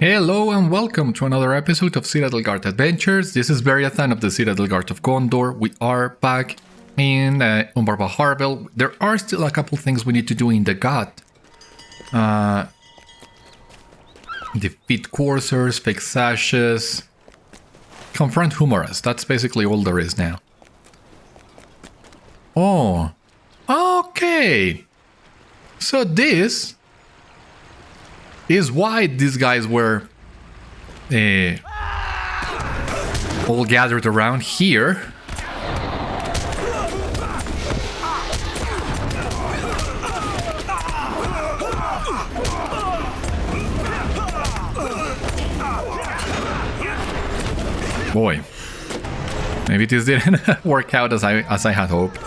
Hello and welcome to another episode of Citadel Guard Adventures. This is Beriathan of the Citadel Guard of Gondor. We are back in Harvel. There are still a couple things we need to do in the God. Defeat Corsairs, fix sashes, confront Humorous. That's basically all there is now. Oh, okay. So this is why these guys were all gathered around here. Boy, maybe this didn't work out as I had hoped.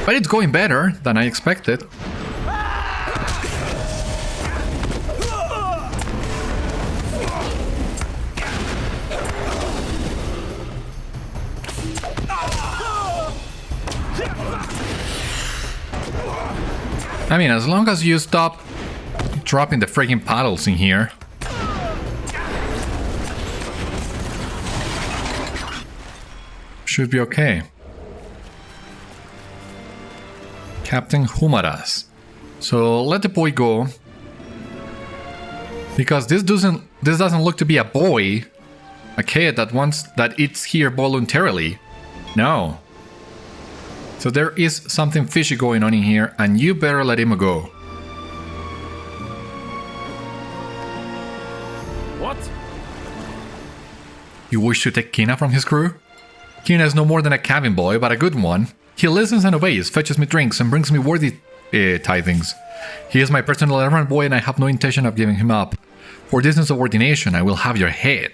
But it's going better than I expected. I mean, as long as you stop dropping the freaking paddles in here. Should be okay. Captain Humorous. So let the boy go. Because this doesn't look to be a boy. A kid that eats here voluntarily. No. So there is something fishy going on in here, and you better let him go. What? You wish to take Kina from his crew? Kina is no more than a cabin boy, but a good one. He listens and obeys, fetches me drinks, and brings me worthy tithings. He is my personal errand boy, and I have no intention of giving him up. For this insubordination, I will have your head.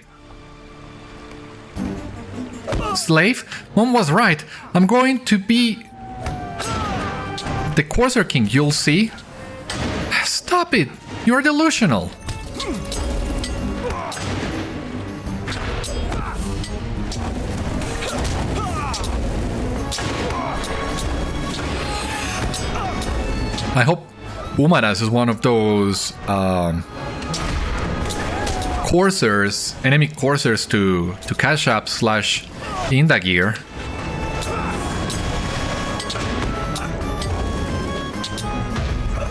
Slave? Mom was right. I'm going to be the Corsair King, you'll see. Stop it! You're delusional. I hope Humorous is one of those Corsairs, enemy Corsairs to Khâshap / Indagir.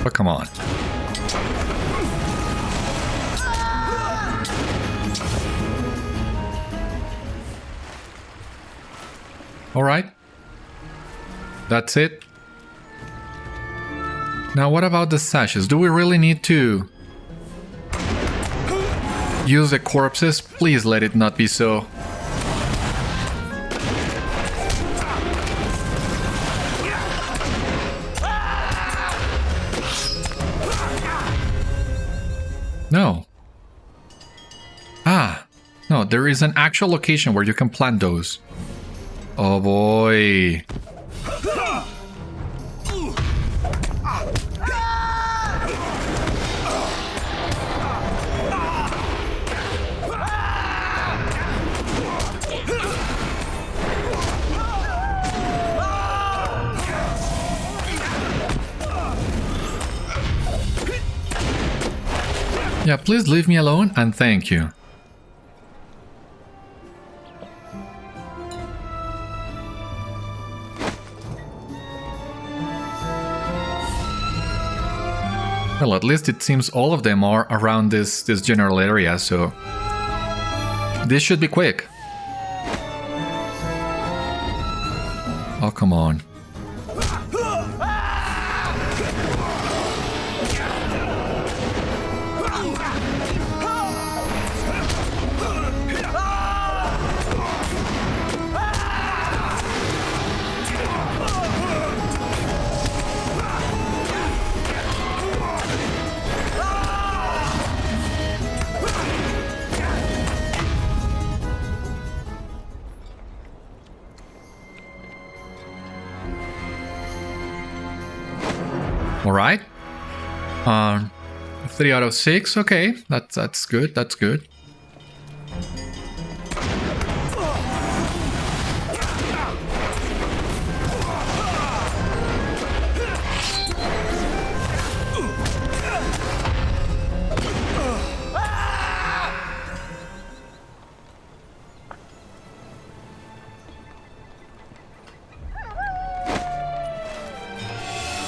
But come on. Alright. That's it. Now what about the sashes? Do we really need to use the corpses? Please let it not be so. No. Ah, no, there is an actual location where you can plant those. Oh boy. Yeah, please leave me alone and thank you. Well, at least it seems all of them are around this general area, so this should be quick. Oh, come on. Alright. 3 out of 6. Okay, that's good. That's good.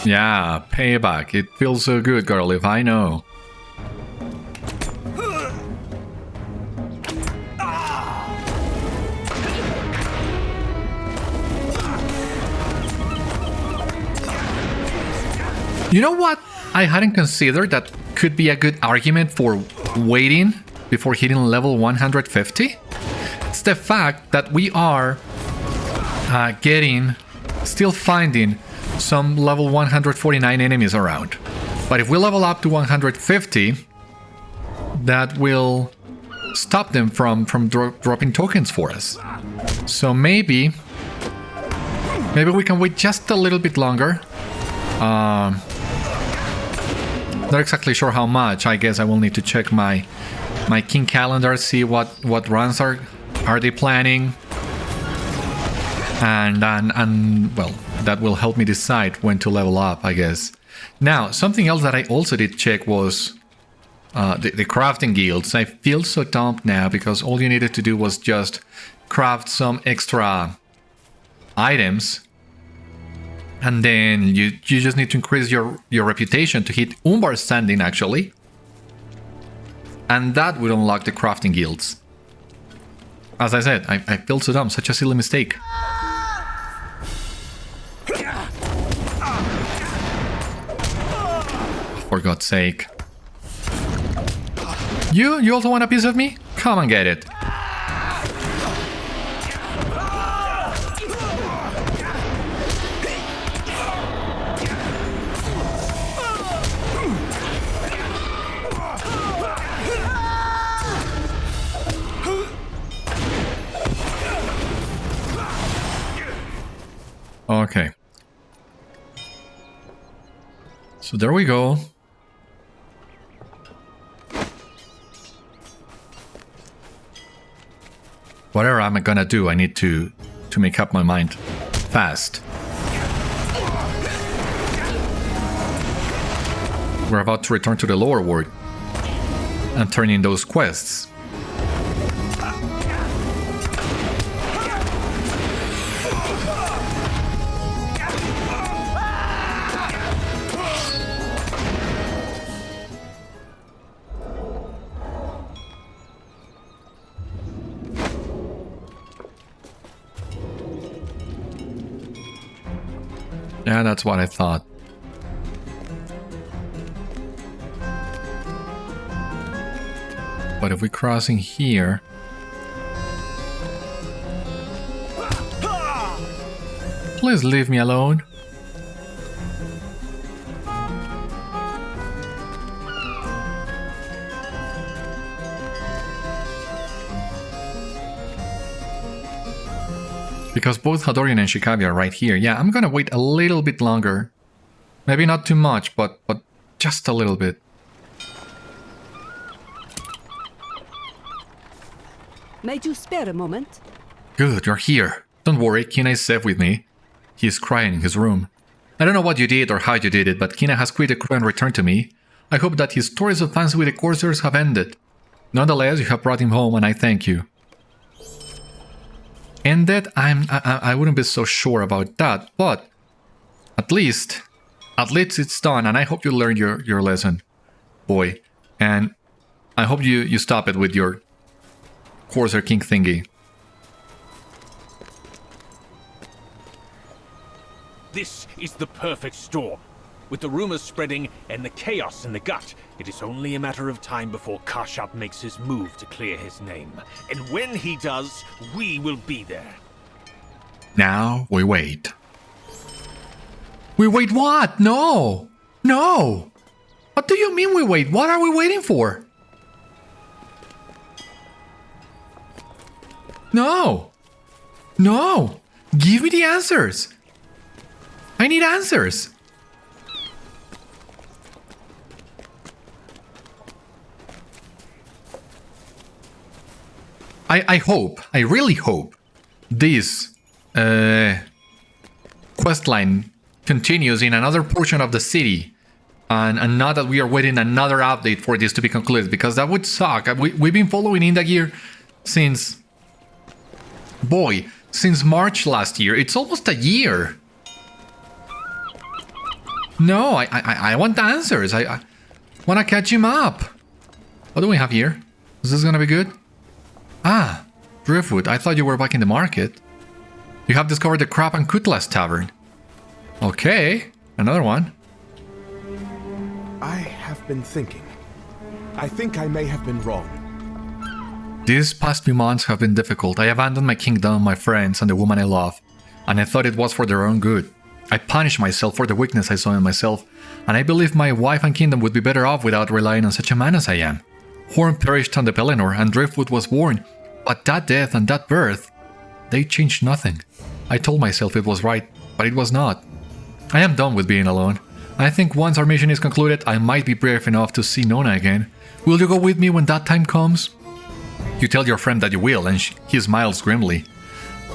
Yeah, payback. It feels so good, girl, if I know. You know what I hadn't considered that could be a good argument for waiting before hitting level 150? It's the fact that we are still finding some level 149 enemies around. But if we level up to 150, that will stop them from dropping tokens for us. So maybe we can wait just a little bit longer. Not exactly sure how much. I guess I will need to check my king calendar, see what runs are they planning, and well, that will help me decide when to level up, I guess. Now, something else that I also did check was the crafting guilds. I feel so dumb now because all you needed to do was just craft some extra items, and then you just need to increase your reputation to hit Umbar standing, actually. And that would unlock the crafting guilds. As I said, I feel so dumb, such a silly mistake. For God's sake. You also want a piece of me? Come and get it. Okay. So there we go. Whatever I'm gonna do, I need to make up my mind fast. We're about to return to the lower ward and turn in those quests. Yeah, that's what I thought. But if we're crossing here... Please leave me alone. Because both Hadorion and Shikabi are right here. Yeah, I'm gonna wait a little bit longer. Maybe not too much, but just a little bit. May you spare a moment? Good, you're here. Don't worry, Kina is safe with me. He is crying in his room. I don't know what you did or how you did it, but Kina has quit the crew and returned to me. I hope that his stories of fancy with the Corsairs have ended. Nonetheless, you have brought him home and I thank you. Ended? I wouldn't be so sure about that, but at least it's done, and I hope you learned your lesson, boy. And I hope you stop it with your Corsair King thingy. This is the perfect storm. With the rumors spreading and the chaos in the gut, it is only a matter of time before Khâshap makes his move to clear his name. And when he does, we will be there. Now we wait. We wait what? No! No! What do you mean we wait? What are we waiting for? No! No! Give me the answers! I need answers! I hope, I really hope this questline continues in another portion of the city. And not that we are waiting another update for this to be concluded, because that would suck. We've been following Indagir since... Boy, since March last year. It's almost a year. No, I want answers. I want to catch him up. What do we have here? Is this gonna be good? Ah, Driftwood. I thought you were back in the market. You have discovered the Crab and Cutlass Tavern. Okay, another one. I have been thinking. I think I may have been wrong. These past few months have been difficult. I abandoned my kingdom, my friends, and the woman I love, and I thought it was for their own good. I punished myself for the weakness I saw in myself, and I believed my wife and kingdom would be better off without relying on such a man as I am. Horn perished on the Pelennor, and Driftwood was born, but that death and that birth, they changed nothing. I told myself it was right, but it was not. I am done with being alone. I think once our mission is concluded, I might be brave enough to see Nona again. Will you go with me when that time comes? You tell your friend that you will, and he smiles grimly.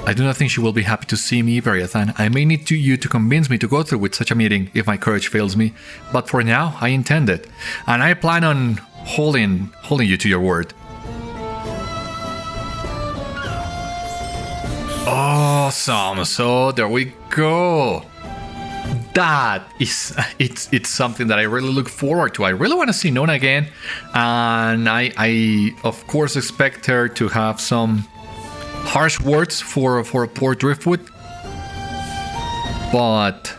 I do not think she will be happy to see me, Beriathan. I may need you to convince me to go through with such a meeting if my courage fails me, but for now, I intend it, and I plan on holding you to your word. Awesome! So there we go. That is, it's something that I really look forward to. I really want to see Nona again, and I of course expect her to have some harsh words for poor Driftwood, but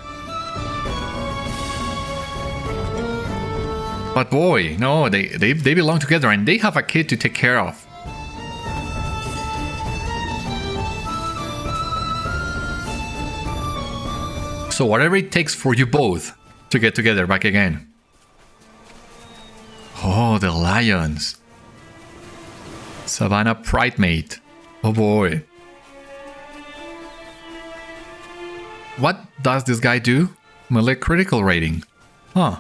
boy, no, they belong together and they have a kid to take care of. So whatever it takes for you both to get together back again. Oh, the lions. Savannah Pridemate. Oh boy. What does this guy do? Melee critical rating. Huh.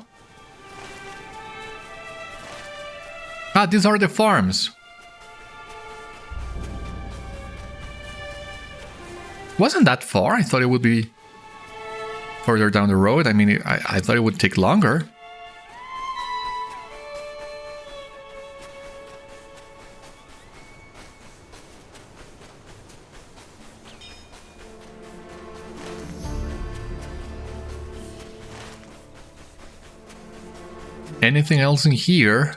Ah, these are the farms. Wasn't that far? I thought it would be further down the road. I mean, I thought it would take longer. Anything else in here?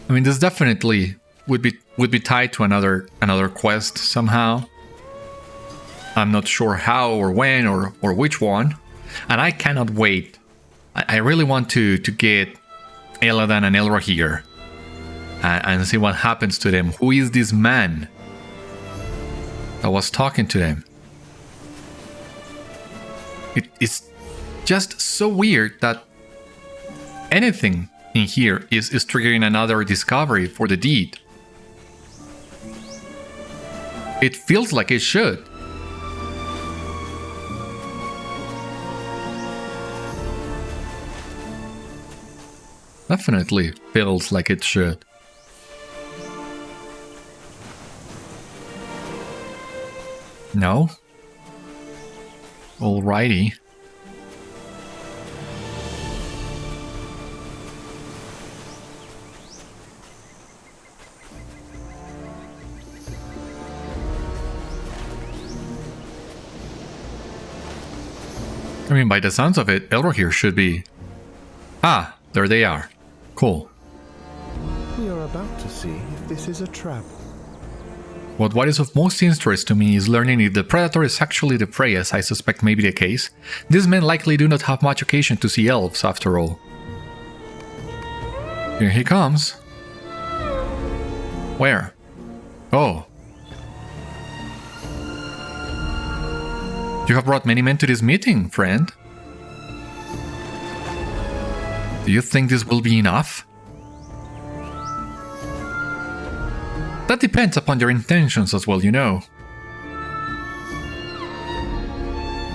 I mean, this definitely would be tied to another quest somehow. I'm not sure how or when or which one. And I cannot wait. I really want to get Elladan and Elrohir and see what happens to them. Who is this man that was talking to them? It's just so weird that anything in here is triggering another discovery for the deed. It feels like it should. Definitely feels like it should. No? Alrighty. I mean, by the sounds of it, Elrohir should be... Ah, there they are. Cool. We are about to see if this is a trap. But what is of most interest to me is learning if the predator is actually the prey, as I suspect may be the case. These men likely do not have much occasion to see elves, after all. Here he comes. Where? Oh. You have brought many men to this meeting, friend. Do you think this will be enough? That depends upon your intentions as well, you know.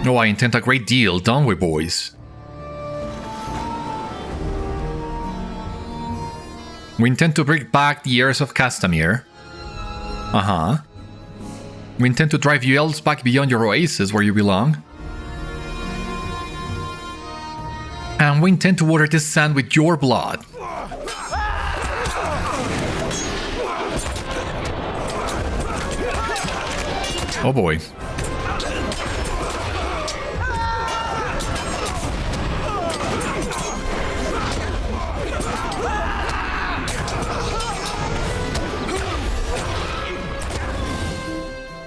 Oh, I intend a great deal, don't we, boys? We intend to bring back the heirs of Castamere. Uh-huh. We intend to drive you elves back beyond your oasis where you belong. And we intend to water this sand with your blood. Oh boy.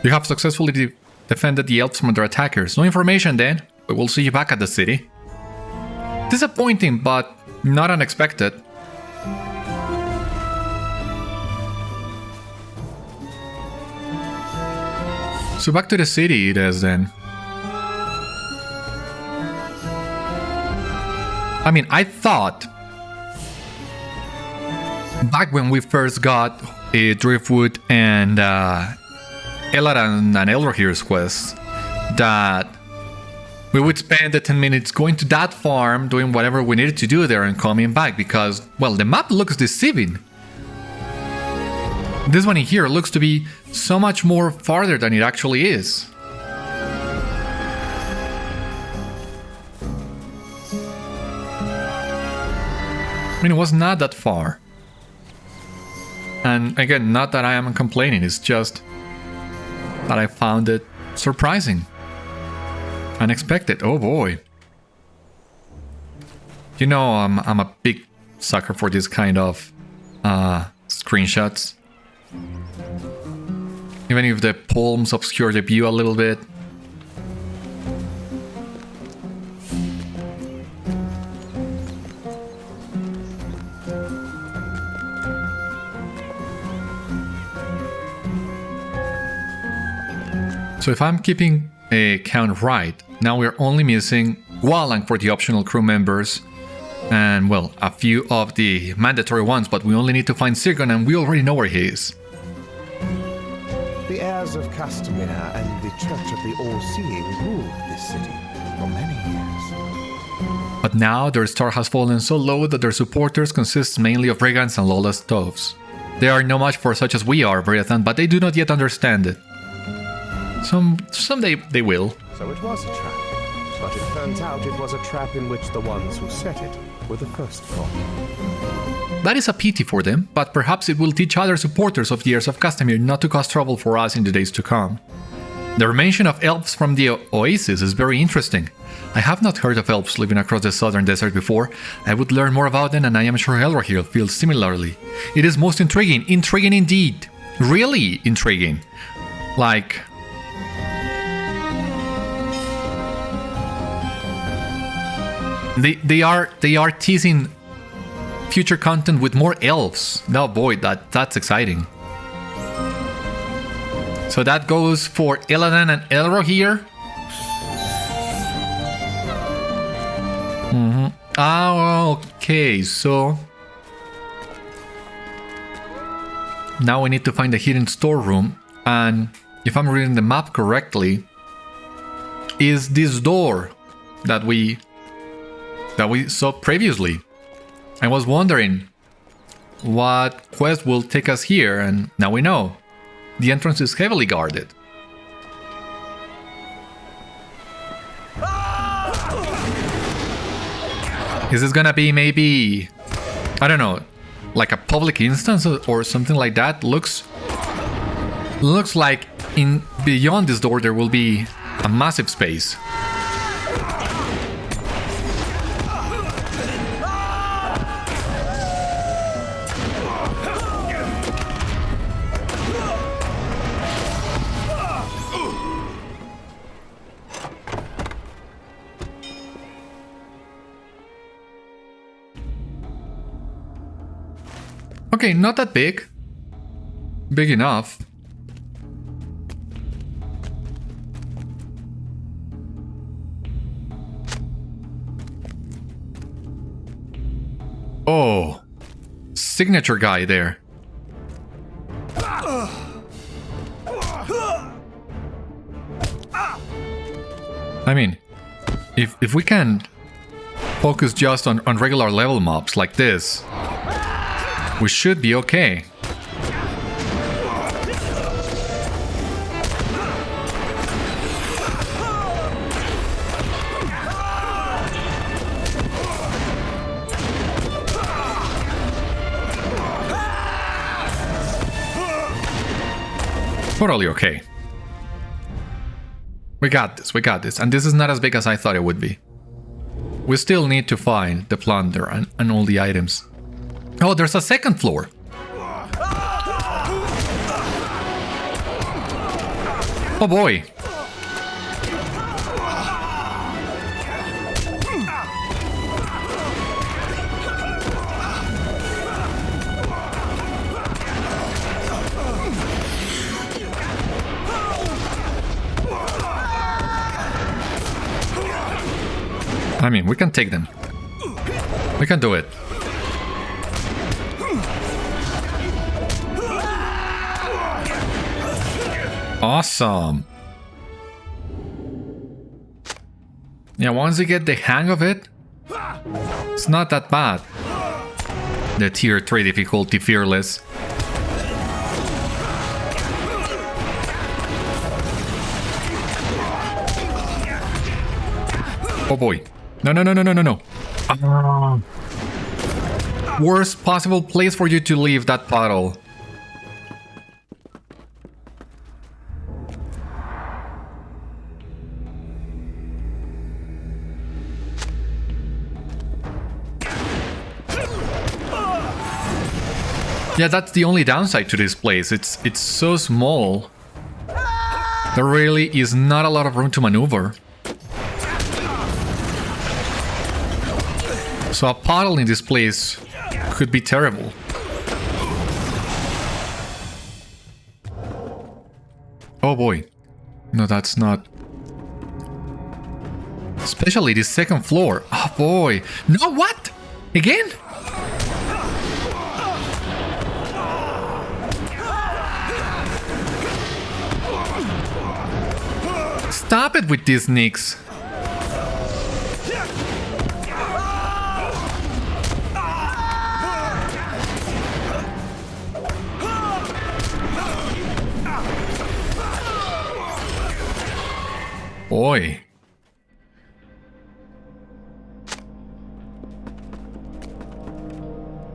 You have successfully defended the elves from their attackers. No information then, but we'll see you back at the city. Disappointing, but not unexpected. So back to the city it is then. I mean, I thought back when we first got Driftwood and Elladan and Elrohir's quest that we would spend the 10 minutes going to that farm, doing whatever we needed to do there and coming back because, well, the map looks deceiving. This one in here looks to be so much more farther than it actually is. I mean, it was not that far. And again, not that I am complaining, it's just that I found it surprising. Unexpected. Oh boy. You know, I'm a big sucker for this kind of screenshots. Even if the palms obscure the view a little bit. So if I'm keeping a count right, now we're only missing Wallang for the optional crew members. And, well, a few of the mandatory ones, but we only need to find Sirgon and we already know where he is. The heirs of Castamere and the Church of the All-Seeing ruled this city for many years. But now their star has fallen so low that their supporters consist mainly of brigands and lawless toves. They are no match for such as we are, Beriathan, but they do not yet understand it. Someday they will. So it was a trap. But it turns out it was a trap in which the ones who set it were the first caught. That is a pity for them, but perhaps it will teach other supporters of the heirs of Castamere not to cause trouble for us in the days to come. The mention of elves from the oasis is very interesting. I have not heard of elves living across the southern desert before. I would learn more about them and I am sure Elrohir feels similarly. It is most intriguing indeed. Really intriguing. Like... They are teasing future content with more elves. No, boy, that's exciting. So that goes for Elladan and Elrohir. Okay, so now we need to find a hidden storeroom, and if I'm reading the map correctly, is this door that we saw previously. I was wondering what quest will take us here, and now we know. The entrance is heavily guarded. Is this gonna be maybe, I don't know, like a public instance or something like that? Looks like in beyond this door there will be a massive space. Okay, not that big. Big enough. Oh, signature guy there. I mean, if we can focus just on regular level mobs like this, we should be okay. Totally okay. We got this, we got this. And this is not as big as I thought it would be. We still need to find the plunder and all the items. Oh, there's a second floor. Oh boy. I mean, we can take them. We can do it. Awesome. Yeah, once you get the hang of it, it's not that bad. The tier 3 difficulty, fearless. Oh boy. No, no, no, no, no, no, no. Worst possible place for you to leave that puddle. Yeah, that's the only downside to this place. It's so small. There really is not a lot of room to maneuver. So a puddle in this place could be terrible. Oh boy. No, that's not. Especially the second floor. Oh boy. No, what? Again? Stop it with these nicks. Boy.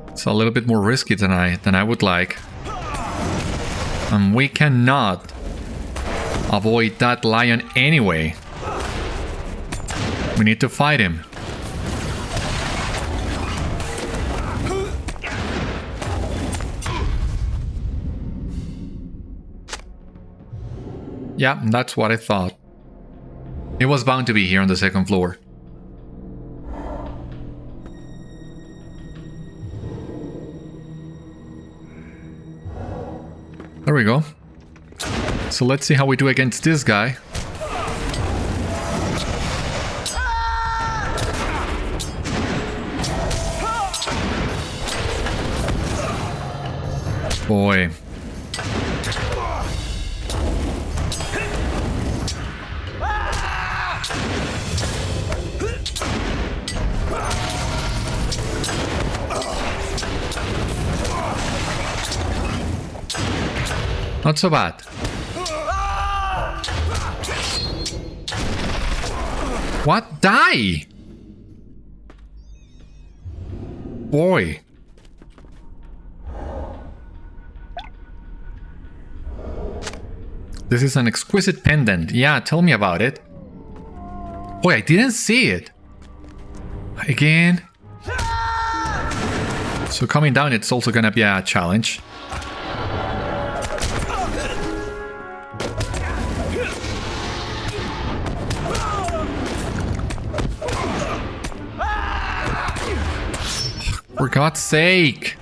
It's a little bit more risky than I would like. And we cannot avoid that lion anyway. We need to fight him. Yeah, that's what I thought. It was bound to be here on the second floor. There we go. So let's see how we do against this guy. Boy. Not so bad. What? Die! Boy. This is an exquisite pendant. Yeah, tell me about it. Boy, I didn't see it. Again. So coming down, it's also gonna be a challenge. For God's sake!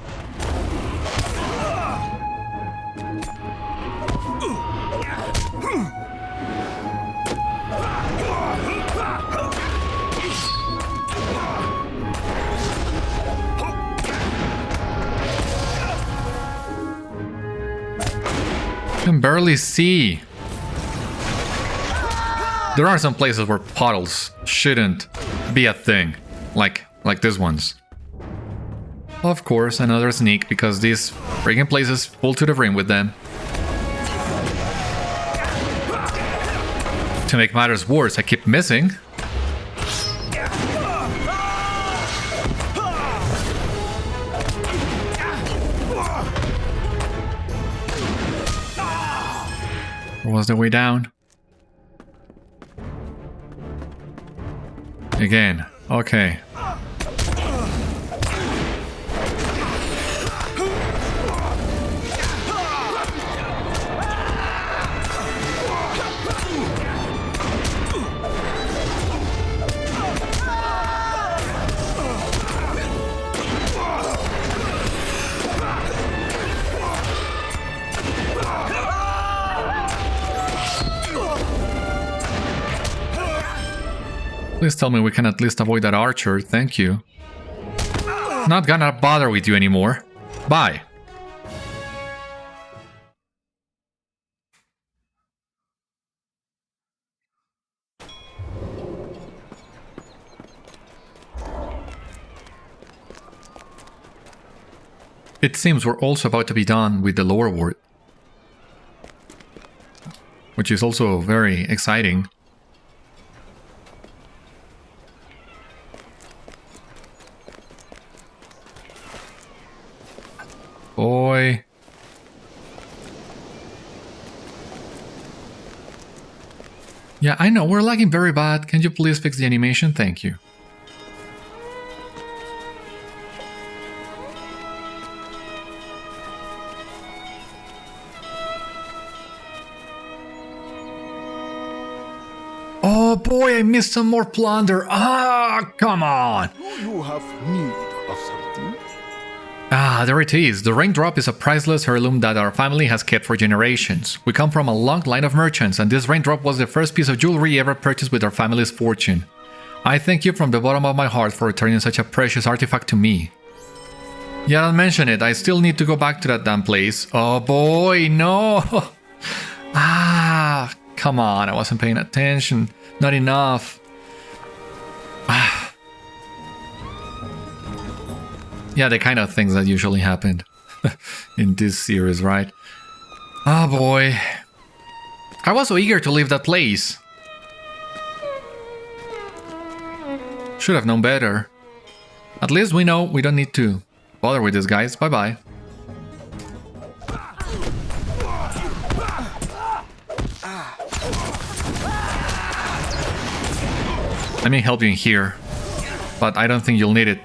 I can barely see. There are some places where puddles shouldn't be a thing, like this one's. Of course, another sneak, because these friggin' places full to the brim with them. To make matters worse, I keep missing. was the way down? Again. Okay. Please tell me we can at least avoid that archer, thank you. Not gonna bother with you anymore. Bye. It seems we're also about to be done with the lower ward, which is also very exciting. Boy. Yeah, I know, we're lagging very bad. Can you please fix the animation? Thank you. Oh boy, I missed some more plunder. Ah, come on. Do you have need of something? Ah, there it is. The raindrop is a priceless heirloom that our family has kept for generations. We come from a long line of merchants, and this raindrop was the first piece of jewelry ever purchased with our family's fortune. I thank you from the bottom of my heart for returning such a precious artifact to me. Yeah, don't mention it. I still need to go back to that damn place. Oh boy, no! Ah, come on. I wasn't paying attention. Not enough. Ah. Yeah, the kind of things that usually happened in this series, right? Oh boy. I was so eager to leave that place. Should have known better. At least we know we don't need to bother with these guys. Bye-bye. Let me help you in here, but I don't think you'll need it.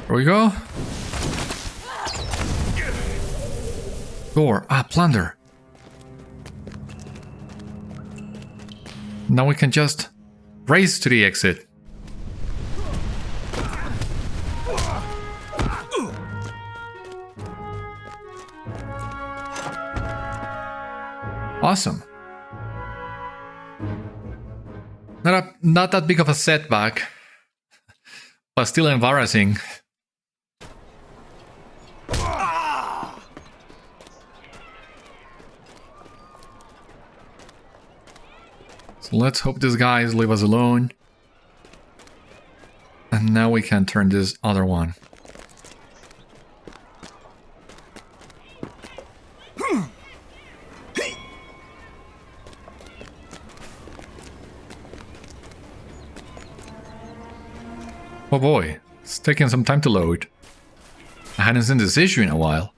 Here we go. Door. Ah, plunder. Now we can just race to the exit. Awesome. Not that big of a setback, but still embarrassing. So let's hope these guys leave us alone. And now we can turn this other one. Oh boy, it's taking some time to load. I hadn't seen this issue in a while.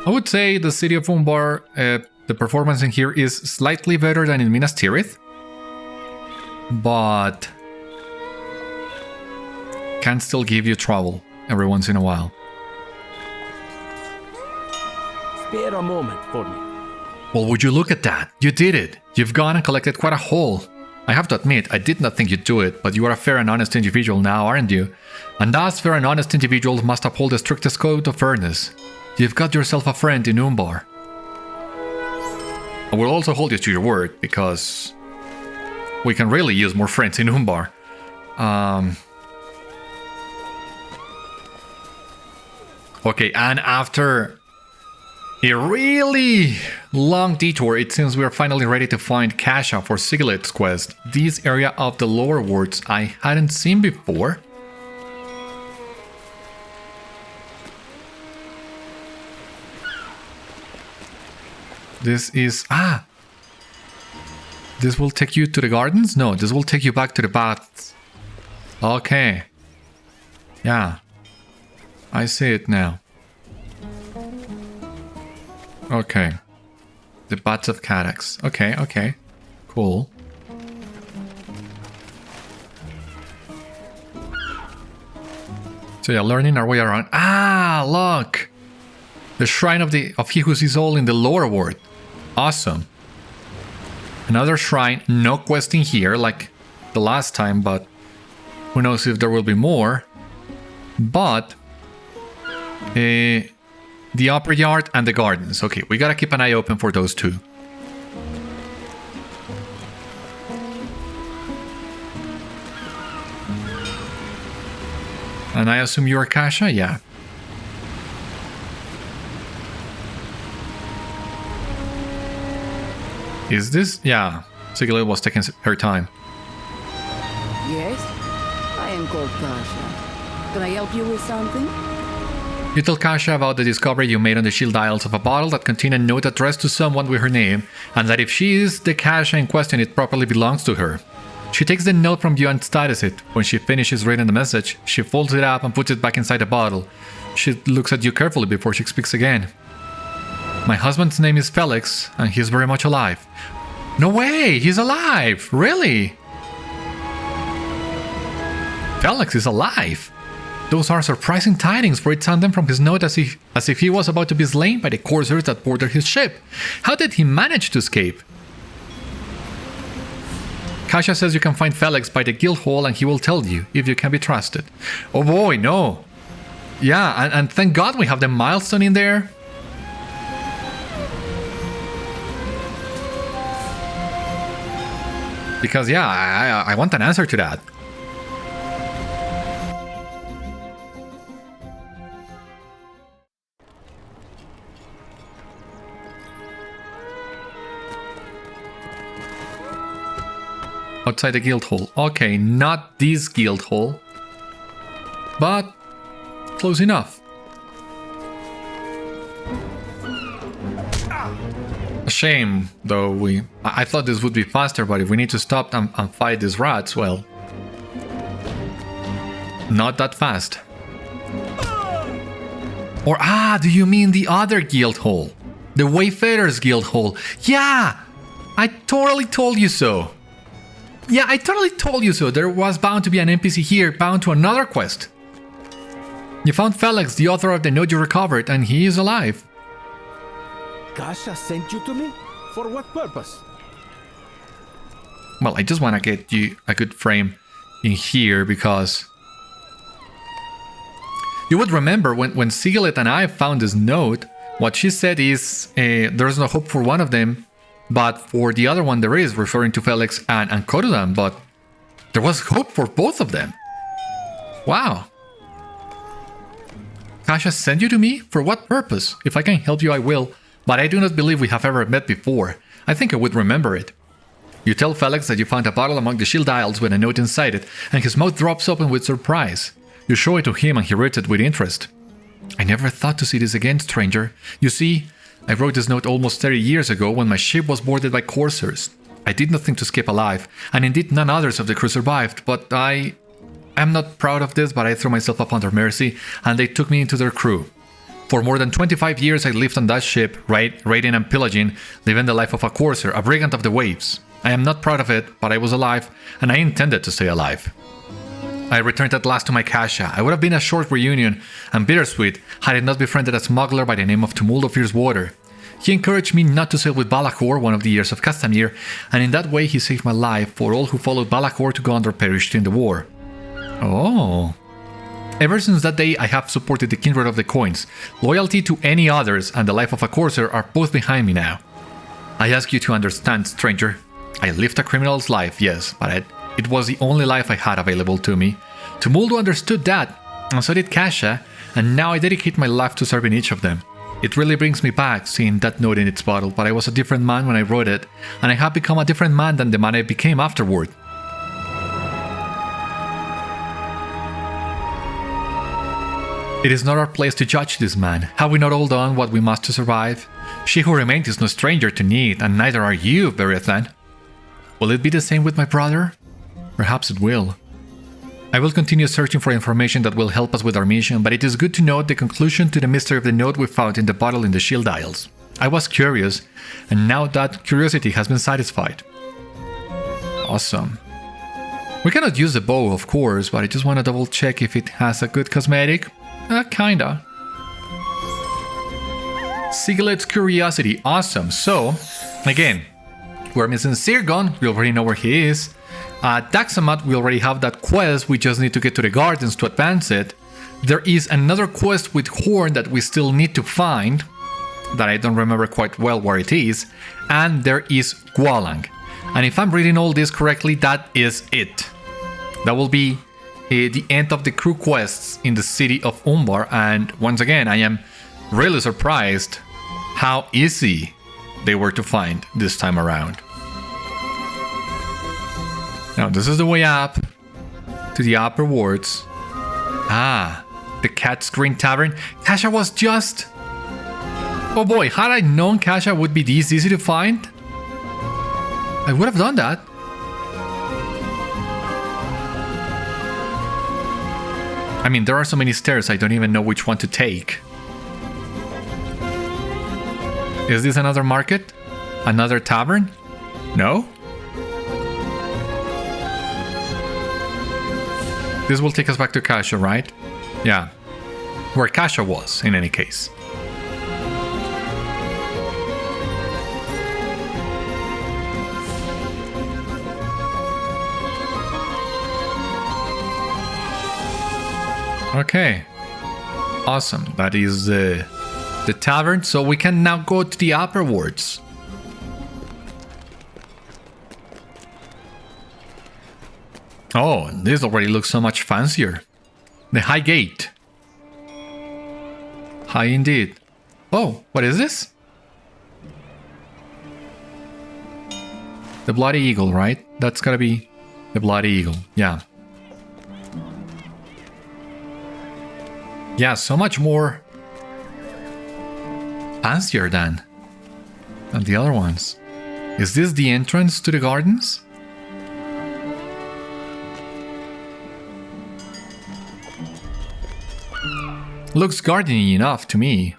I would say the city of Umbar, the performance in here is slightly better than in Minas Tirith, but can still give you trouble every once in a while. Spare a moment for me. Well, would you look at that? You did it! You've gone and collected quite a haul. I have to admit, I did not think you'd do it, but you are a fair and honest individual now, aren't you? And thus, fair and honest individuals must uphold the strictest code of fairness. You've got yourself a friend in Umbar. I will also hold you to your word, because we can really use more friends in Umbar. Okay, and after A really long detour. It seems we are finally ready to find Khâsha for Sigileth's quest. This area of the lower wards I hadn't seen before. This is... This will take you to the gardens? No, this will take you back to the baths. Okay. Yeah. I see it now. Okay. The baths of Phêlex. Okay, okay. Cool. So yeah, learning our way around. Look! The shrine of he who sees all in the lower ward. Awesome. Another shrine, no quest in here like the last time, but who knows if there will be more. But the upper yard and the gardens. Okay, we gotta keep an eye open for those two. And I assume you're Khâsha? Yeah. Is this? Yeah. Sigileth was taking her time. Yes? I am called Khâsha. Can I help you with something? You tell Khâsha about the discovery you made on the shield dials of a bottle that contained a note addressed to someone with her name, and that if she is the Khâsha in question, it properly belongs to her. She takes the note from you and studies it. When she finishes reading the message, she folds it up and puts it back inside the bottle. She looks at you carefully before she speaks again. My husband's name is Phêlex, and he's very much alive. No way! He's alive! Really? Phêlex is alive! Those are surprising tidings, for it sounded from his note as if he was about to be slain by the Corsairs that boarded his ship. How did he manage to escape? Khâsha says you can find Phêlex by the guild hall and he will tell you if you can be trusted. Oh boy, no. Yeah, and thank God we have the milestone in there. Because yeah, I want an answer to that. Outside the guild hall. Okay, not this guild hall. But close enough. A shame, though. I thought this would be faster, but if we need to stop and fight these rats, well, not that fast. Or do you mean the other guild hall? The Wayfarers Guild Hall. Yeah! I totally told you so. Yeah, I totally told you so. There was bound to be an NPC here, bound to another quest. You found Phêlex, the author of the note you recovered, and he is alive. Khâsha sent you to me? For what purpose? Well, I just want to get you a good frame in here because... You would remember when Sigileth and I found this note, what she said is there's no hope for one of them, but for the other one there is, referring to Phêlex and Corudan, but there was hope for both of them. Wow. Khâsha sent you to me? For what purpose? If I can help you, I will, but I do not believe we have ever met before. I think I would remember it. You tell Phêlex that you found a bottle among the shield dials with a note inside it, and his mouth drops open with surprise. You show it to him and he reads it with interest. I never thought to see this again, stranger. You see, I wrote this note almost 30 years ago when my ship was boarded by Corsairs. I did not think to escape alive, and indeed none others of the crew survived, but I am not proud of this, but I threw myself upon their mercy, and they took me into their crew. For more than 25 years I lived on that ship, raiding and pillaging, living the life of a Corsair, a brigand of the waves. I am not proud of it, but I was alive, and I intended to stay alive. I returned at last to my Khâsha. I would have been a short reunion and bittersweet had I not befriended a smuggler by the name of Tumúldo Fierce Water. He encouraged me not to sail with Balakhôr, one of the heirs of Castamir, and in that way he saved my life, for all who followed Balakhôr to Gondor perished in the war. Oh. Ever since that day I have supported the kindred of the coins. Loyalty to any others and the life of a Corsair are both behind me now. I ask you to understand, stranger. I lived a criminal's life, yes, but it was the only life I had available to me. Tumúldo understood that, and so did Khâsha, and now I dedicate my life to serving each of them. It really brings me back seeing that note in its bottle, but I was a different man when I wrote it, and I have become a different man than the man I became afterward. It is not our place to judge this man. Have we not all done what we must to survive? She who remains is no stranger to need, and neither are you, Beriathan. Will it be the same with my brother? Perhaps it will. I will continue searching for information that will help us with our mission, but it is good to note the conclusion to the mystery of the note we found in the bottle in the shield dials. I was curious, and now that curiosity has been satisfied. Awesome. We cannot use the bow, of course, but I just want to double check if it has a good cosmetic. Kinda. Sigileth's curiosity. Awesome. So, again, we're missing Sirgon. We already know where he is. Daxamat, we already have that quest. We just need to get to the gardens to advance it. There is another quest with Horn that we still need to find, that I don't remember quite well where it is. And there is Gwalang. And if I'm reading all this correctly, that is it. That will be the end of the crew quests in the city of Umbar, and once again I am really surprised how easy they were to find this time around. Now this is the way up to the upper wards. The Cat's Green Tavern. Khâsha was just... Oh boy, had I known Khâsha would be this easy to find, I would have done that. I mean, there are so many stairs, I don't even know which one to take. Is this another market? Another tavern? No? This will take us back to Khâsha, right? Yeah. Where Khâsha was, in any case. Okay, awesome. That is the tavern, so we can now go to the upper wards. Oh, this already looks so much fancier. The High Gate. High indeed. Oh, what is this? The Bloody Eagle, right? That's gotta be the Bloody Eagle, yeah. Yeah, so much more fancier than the other ones. Is this the entrance to the gardens? Looks gardeny enough to me.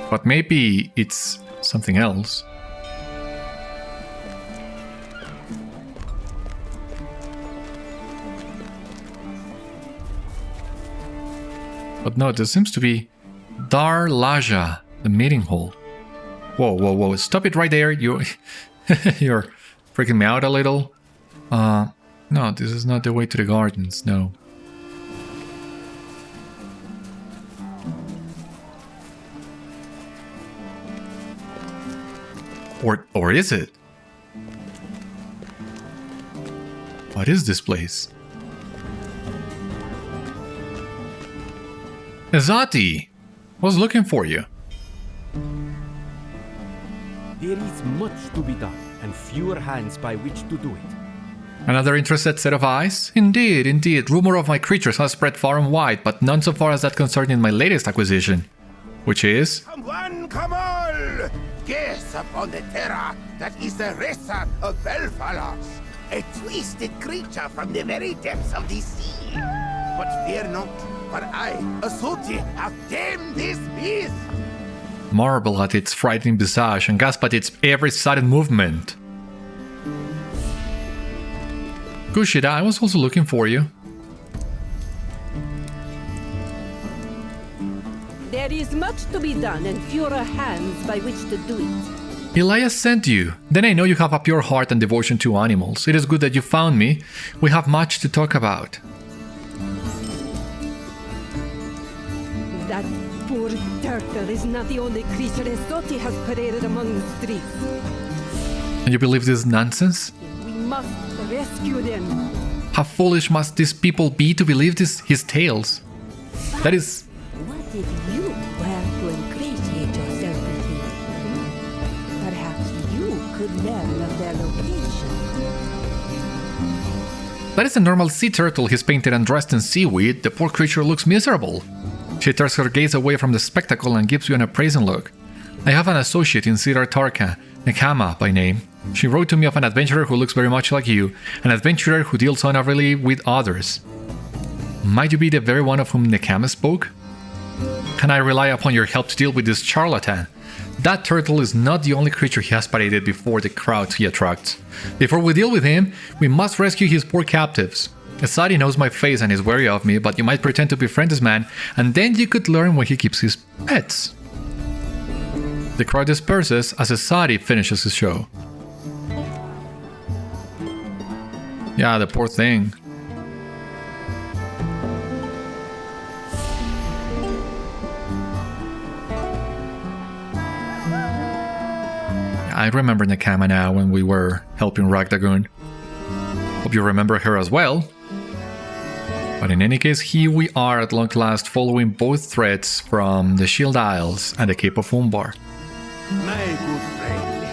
But maybe it's something else. But no, there seems to be Dar Laja, the meeting hall. Whoa, whoa, whoa, stop it right there. You're freaking me out a little. No, this is not the way to the gardens, no. Or is it? What is this place? Ezôti! I was looking for you. There is much to be done, and fewer hands by which to do it. Another interested set of eyes? Indeed, indeed. Rumor of my creatures has spread far and wide, but none so far as that concerning my latest acquisition. Which is? Come one, come all! Gaze upon the terror that is the Resa of Belfalos, a twisted creature from the very depths of the sea. But fear not, for I, Ezôti, have tamed this beast. Marvel at its frightening visage and gasp at its every sudden movement. Gûshida, I was also looking for you. There is much to be done and fewer hands by which to do it. Elias sent you. Then I know you have a pure heart and devotion to animals. It is good that you found me. We have much to talk about. That poor turtle is not the only creature Ezôti has paraded among the streets. And you believe this nonsense? We must rescue them. How foolish must these people be to believe his tales? That is... What if you were to ingratiate yourself with him? Perhaps you could learn of their location. That is a normal sea turtle he's painted and dressed in seaweed. The poor creature looks miserable. She turns her gaze away from the spectacle and gives you an appraising look. I have an associate in Cedar Tarka, Nekhama by name. She wrote to me of an adventurer who looks very much like you, an adventurer who deals honorably with others. Might you be the very one of whom Nekhama spoke? Can I rely upon your help to deal with this charlatan? That turtle is not the only creature he has paraded before the crowds he attracts. Before we deal with him, we must rescue his poor captives. Ezôti knows my face and is wary of me, but you might pretend to befriend this man, and then you could learn where he keeps his pets. The crowd disperses as Ezôti finishes his show. Yeah, the poor thing. I remember Nekhama now when we were helping Raghda-gûn. Hope you remember her as well. But in any case, here we are at long last following both threads from the Shield Isles and the Cape of Umbar. My good friend,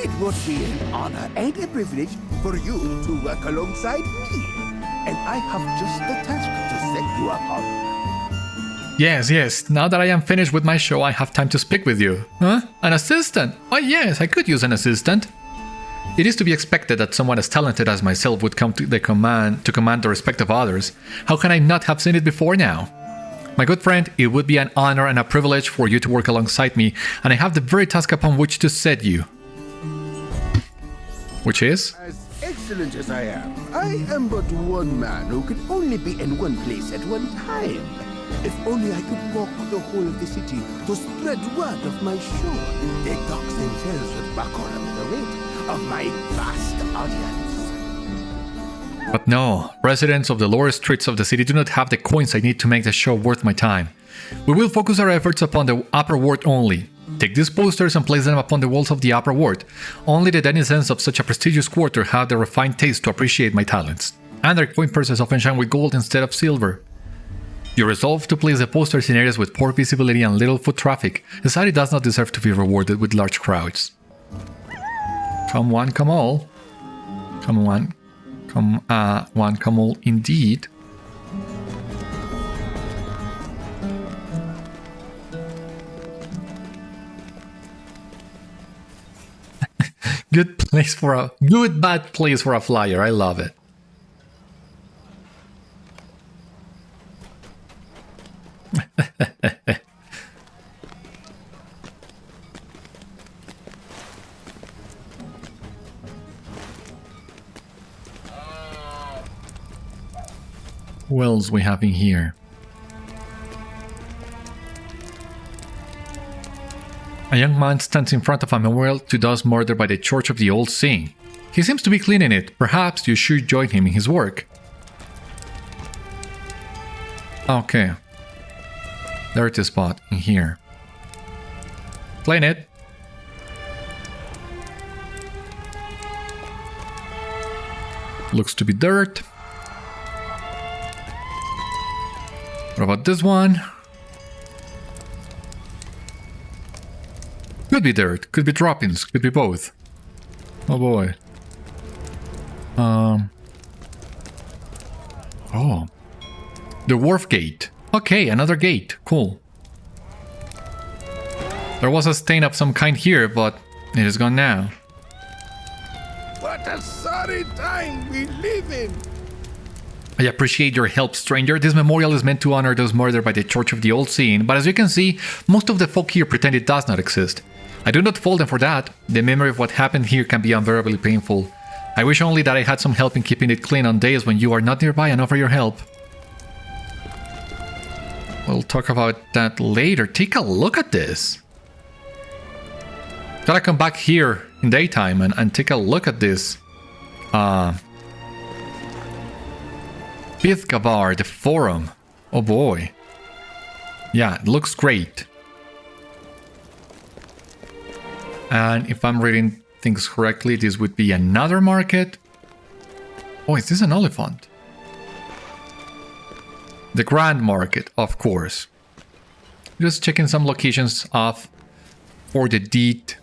it would be an honor and a privilege for you to work alongside me. And I have just the task to set you upon. Yes, now that I am finished with my show, I have time to speak with you. Huh? An assistant? Oh yes, I could use an assistant. It is to be expected that someone as talented as myself would come to command the respect of others. How can I not have seen it before now? My good friend, it would be an honor and a privilege for you to work alongside me, and I have the very task upon which to set you. Which is? As excellent as I am but one man who can only be in one place at one time. If only I could walk the whole of the city to spread word of my show. The dogs themselves would buckle under the weight of my vast audience. But no, residents of the lower streets of the city do not have the coins I need to make the show worth my time. We will focus our efforts upon the upper ward only. Take these posters and place them upon the walls of the upper ward. Only the denizens of such a prestigious quarter have the refined taste to appreciate my talents. And their coin purses often shine with gold instead of silver. You resolve to place the posters in areas with poor visibility and little foot traffic. Ezôti does not deserve to be rewarded with large crowds. Come one, come all. Come one. Come all indeed. Good bad place for a flyer. I love it. Who else we have in here? A young man stands in front of a memorial to those murdered by the Church of the Old Seeing. He seems to be cleaning it. Perhaps you should join him in his work. Okay. Dirty spot in here. Clean it. Looks to be dirt. What about this one? Could be dirt, could be droppings, could be both. Oh boy. Oh. The wharf gate. Okay, another gate. Cool. There was a stain of some kind here, but it is gone now. What a sorry time we live in! I appreciate your help, stranger. This memorial is meant to honor those murdered by the Church of the Old Seeing, but as you can see, most of the folk here pretend it does not exist. I do not fault them for that. The memory of what happened here can be unbearably painful. I wish only that I had some help in keeping it clean on days when you are not nearby and offer your help. We'll talk about that later. Take a look at this. Gotta come back here in daytime and take a look at this. Bithgavar, the forum. Oh boy. Yeah, it looks great. And if I'm reading things correctly, this would be another market. Oh, is this an elephant? The Grand Market, of course. Just checking some locations off for the deed.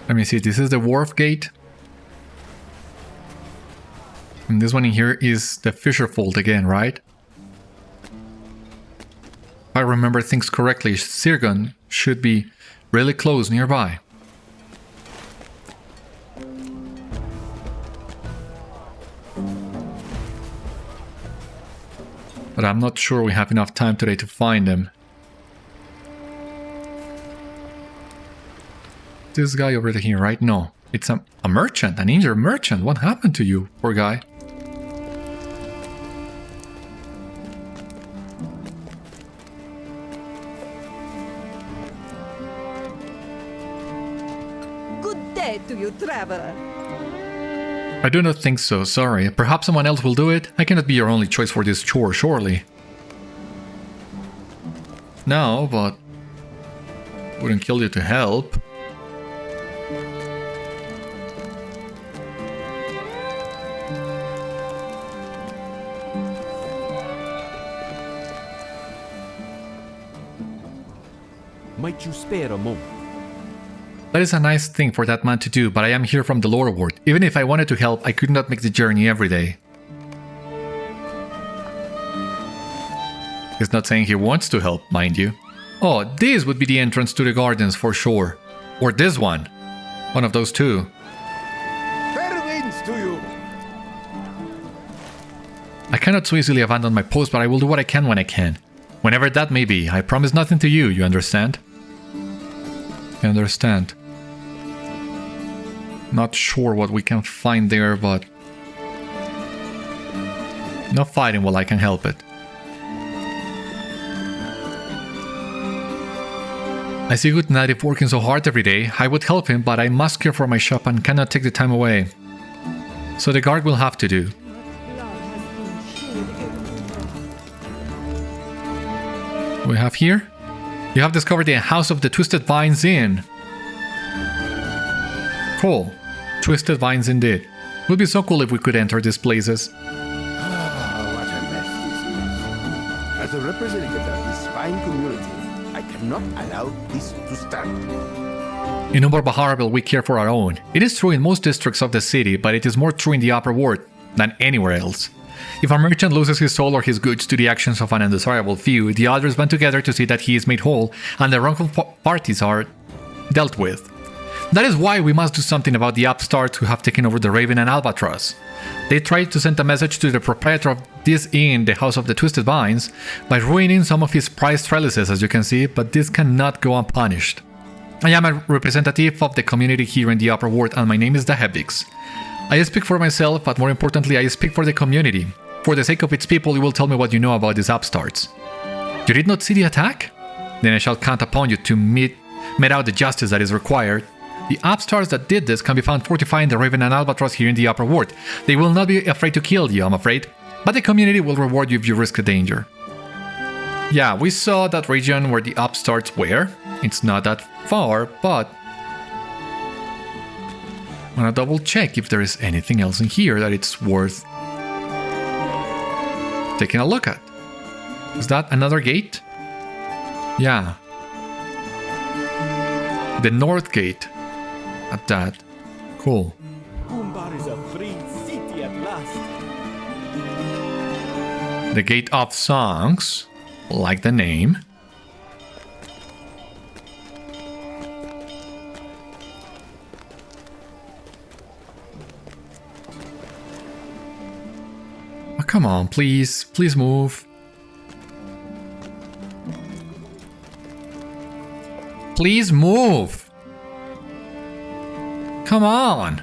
Let me see, this is the Wharf Gate. And this one in here is the Fisher Fold again, right? If I remember things correctly, Sirgon should be really close nearby. But I'm not sure we have enough time today to find them. This guy over here, right? No. It's a merchant, an injured merchant. What happened to you, poor guy? Good day to you, traveler. I do not think so, sorry. Perhaps someone else will do it? I cannot be your only choice for this chore, surely. No, but... wouldn't kill you to help. Might you spare a moment? That is a nice thing for that man to do, but I am here from the Lore Ward. Even if I wanted to help, I could not make the journey every day. He's not saying he wants to help, mind you. Oh, this would be the entrance to the gardens for sure. Or this one. One of those two. Fair winds to you. I cannot so easily abandon my post, but I will do what I can when I can. Whenever that may be. I promise nothing to you, you understand? I understand. Not sure what we can find there, but... no fighting while I can help it. I see good native working so hard every day. I would help him, but I must care for my shop and cannot take the time away. So the guard will have to do. We have here? You have discovered the House of the Twisted Vines Inn. Cool. Twisted Vines indeed. Would be so cool if we could enter these places. Ah, what a mess this is. As a representative of this fine community, I cannot allow this to stand. In Umber we care for our own. It is true in most districts of the city, but it is more true in the Upper Ward than anywhere else. If a merchant loses his soul or his goods to the actions of an undesirable few, the others band together to see that he is made whole and the wrongful parties are dealt with. That is why we must do something about the upstarts who have taken over the Raven and Albatross. They tried to send a message to the proprietor of this inn, the House of the Twisted Vines, by ruining some of his prized trellises, as you can see, but this cannot go unpunished. I am a representative of the community here in the Upper Ward, and my name is Dehêbix. I speak for myself, but more importantly, I speak for the community. For the sake of its people, you will tell me what you know about these upstarts. You did not see the attack? Then I shall count upon you to mete out the justice that is required. The upstarts that did this can be found fortifying the Raven and Albatross here in the Upper Ward. They will not be afraid to kill you, I'm afraid, but the community will reward you if you risk a danger. Yeah, we saw that region where the upstarts were. It's not that far, but... I want to double check if there is anything else in here that it's worth taking a look at. Is that another gate? Yeah. The North Gate. At that. Cool. Umbar is a free city at last. The Gate of Songs. Like the name. Oh, come on, please. Please move. Please move. Come on.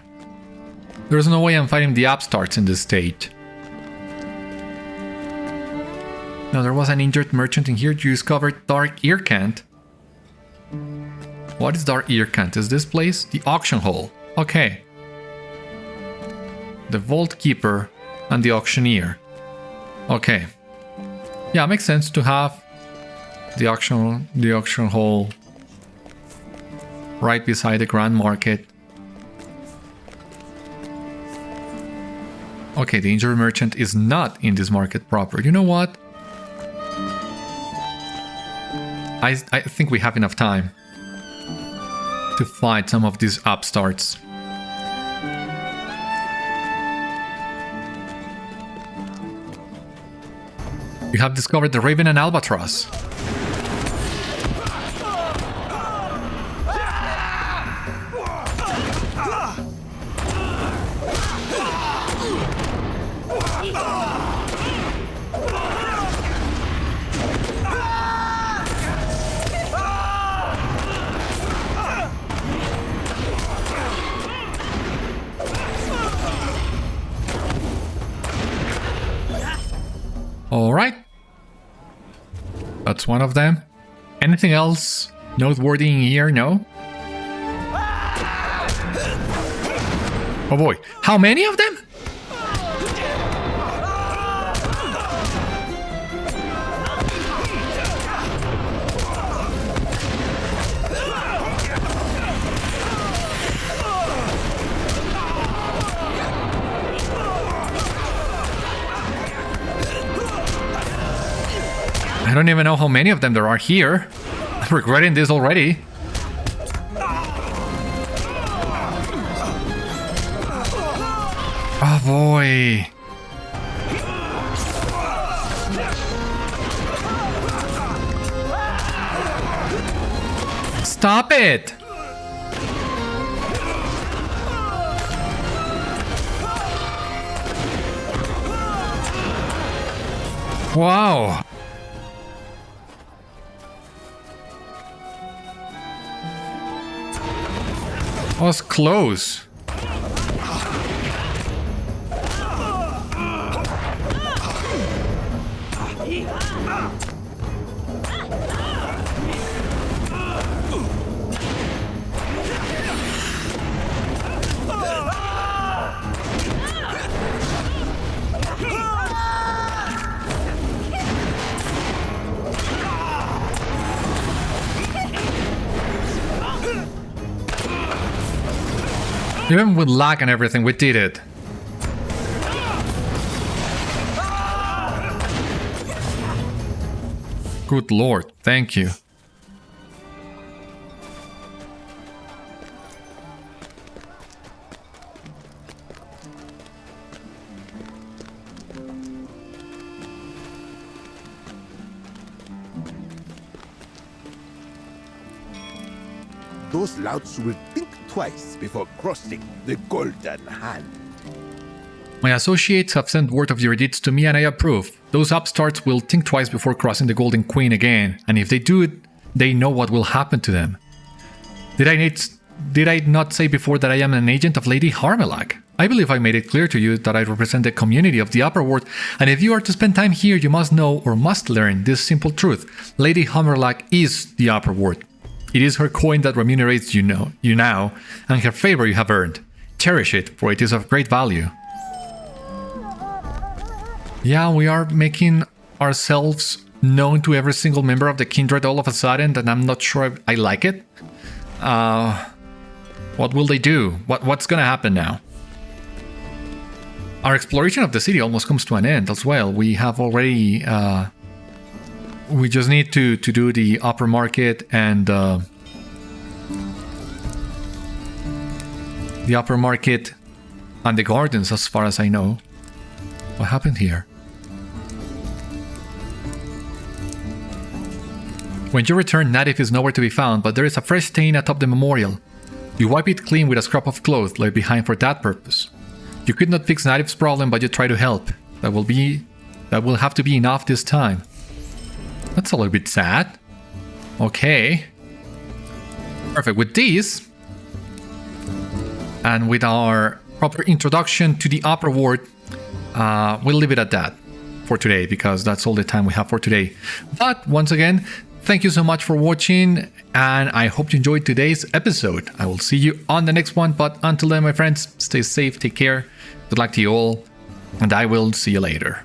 There's no way I'm fighting the upstarts in this state. Now, there was an injured merchant in here. You discovered Dark Earcant. What is Dark Earcant? Is this place? The auction hall. Okay. The Vault Keeper and the Auctioneer. Okay. Yeah, makes sense to have the auction hall right beside the Grand Market. Okay, the injury merchant is not in this market proper. You know what? I think we have enough time to fight some of these upstarts. You have discovered the Raven and Albatross. Alright. That's one of them. Anything else noteworthy in here? No? Oh boy. How many of them? I don't even know how many of them there are here. I'm regretting this already. Oh boy. Stop it! Wow. That was close. Even with lag and everything, we did it. Good lord, thank you. Those louts will think twice before crossing the golden hand. My associates have sent word of your deeds to me and I approve. Those upstarts will think twice before crossing the Golden Queen again, and if they do it, they know what will happen to them. Did I not say before that I am an agent of Lady Hármelak? I believe I made it clear to you that I represent the community of the Upper World, and if you are to spend time here, you must know or must learn this simple truth. Lady Hármelak is the Upper World. It is her coin that remunerates you now, and her favor you have earned. Cherish it, for it is of great value. Yeah, we are making ourselves known to every single member of the Kindred all of a sudden, and I'm not sure I like it. What will they do? What's gonna happen now? Our exploration of the city almost comes to an end as well. We have already... we just need to do the upper market and the upper market and the gardens, as far as I know. What happened here? When you return, Natif is nowhere to be found, but there is a fresh stain atop the memorial. You wipe it clean with a scrap of cloth left behind for that purpose. You could not fix Natif's problem, but you try to help. That will have to be enough this time. That's a little bit sad. Okay. Perfect. With these, and with our proper introduction to the Upper World, we'll leave it at that for today, because that's all the time we have for today. But once again, thank you so much for watching, and I hope you enjoyed today's episode. I will see you on the next one, but until then, my friends, stay safe, take care, good luck to you all, and I will see you later.